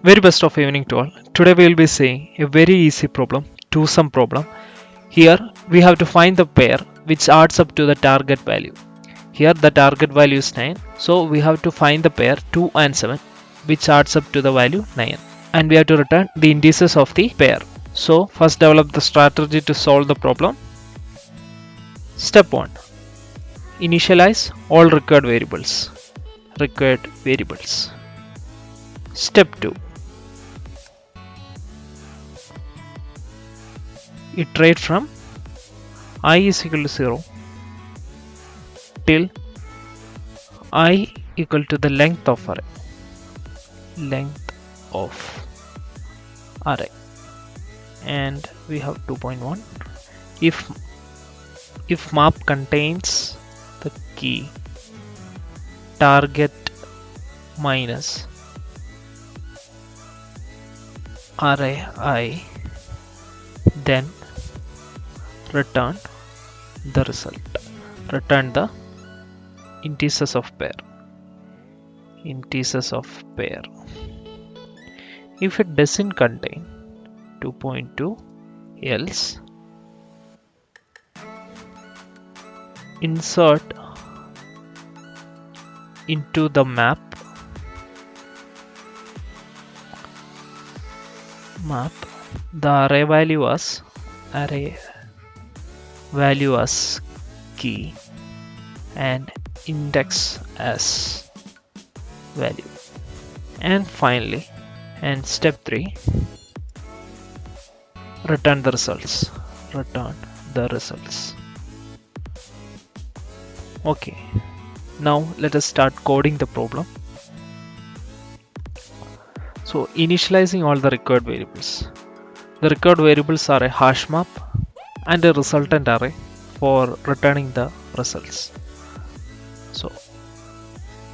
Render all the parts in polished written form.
Very best of evening to all. Today we will be seeing a very easy problem, two sum problem. Here we have to find the pair which adds up to the target value. Here the target value is 9, so we have to find the pair 2 and 7 which adds up to the value 9, and we have to return the indices of the pair. So first develop the strategy to solve the problem. Step 1. Initialize all required variables. Step 2. Iterate from I is equal to 0 till I equal to the length of array. And we have 2.1. If map contains the key target minus array I, then return the result. Return the indices of pair. If it doesn't contain 2.2, else insert into the map the array value as key and index as value. And finally, and step 3, return the results. Okay, now let us start coding the problem. So initializing all the required variables. The required variables are a Hashmap and a resultant array for returning the results. So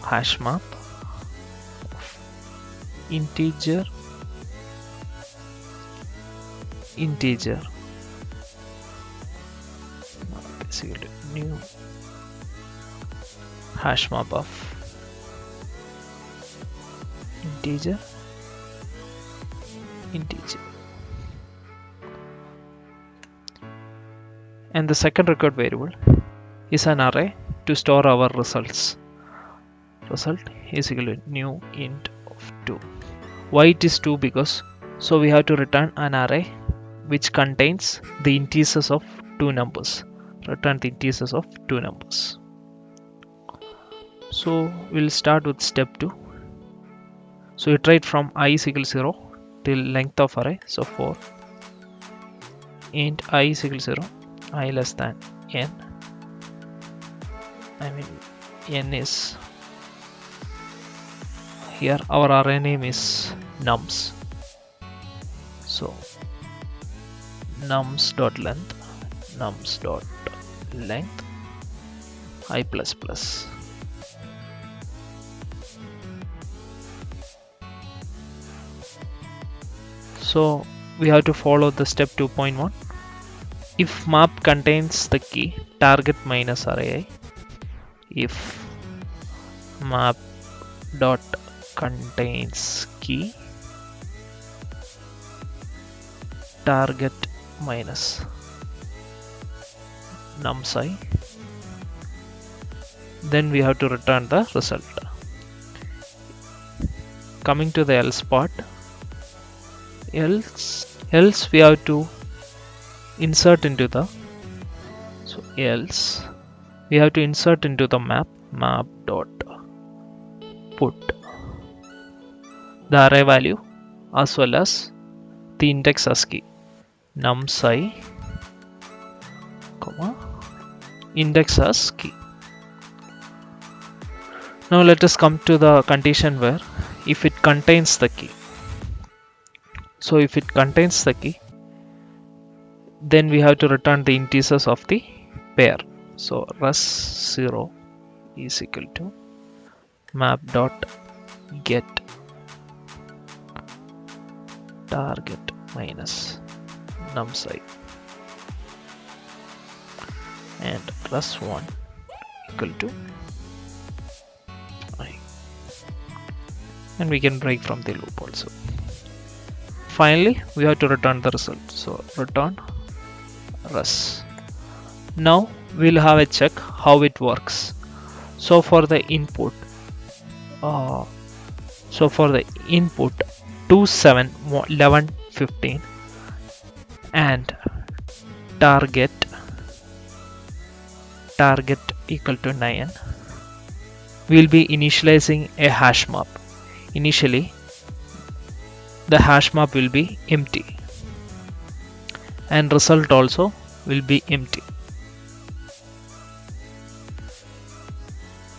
Hashmap integer basically new Hashmap of integer. And the second required variable is an array to store our results. Result is equal to new int of 2. Why it is 2? Because so we have to return an array which contains the indices of two numbers. So we'll start with step 2. So iterate from I is equal to 0 till length of array. So for int I is equal to 0, I less than n. N is here, our array name is nums. So nums.length I plus plus. So we have to follow the step 2.1. If map contains the key target minus array I, if map dot contains key target minus nums I, then we have to return the result. Coming to the else part, else we have to insert into the map dot put the array value as well as the index as key, nums I, index as key. Now let us come to the condition where if it contains the key. So if it contains the key, then we have to return the indices of the pair. So res0 is equal to map dot get target minus nums I, and res1 equal to I. and we can break from the loop also. Finally, we have to return the result. So return res. Now we'll have a check how it works. So for the input, uh, 2, 7, 11, 15 and target equal to 9, we'll be initializing a hash map. Initially, the hash map will be empty and result also will be empty.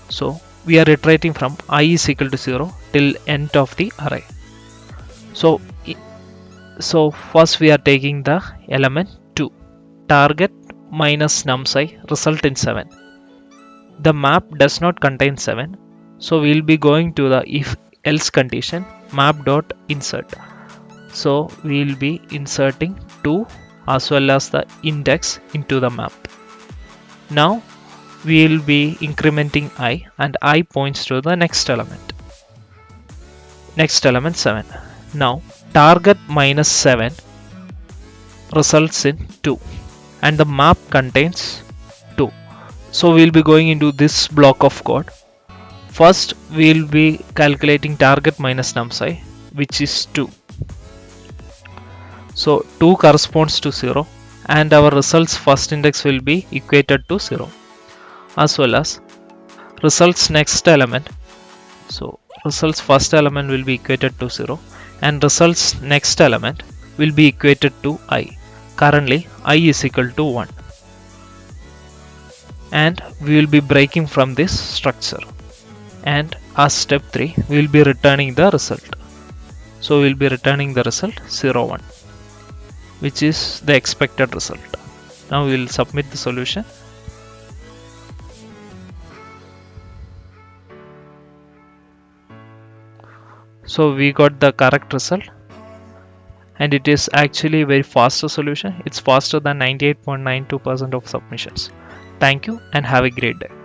So we are iterating from I is equal to 0 till end of the array. So first we are taking the element 2, target minus numSi, result in 7. The map does not contain 7, so we will be going to the if else condition map dot insert. So we will be inserting 2 as well as the index into the map. Now we will be incrementing I, and I points to the next element 7. Now target minus 7 results in 2 and the map contains 2. So we'll be going into this block of code. First we'll be calculating target minus numSi, which is 2. So 2 corresponds to 0 and our results first index will be equated to 0, as well as results next element. So results first element will be equated to 0 and results next element will be equated to I. Currently I is equal to 1, and we will be breaking from this structure, and as step 3 we will be returning the result. So we will be returning the result 0, 1, which is the expected result. Now we will submit the solution. So we got the correct result, and it is actually a very faster solution. It's faster than 98.92% of submissions. Thank you and have a great day.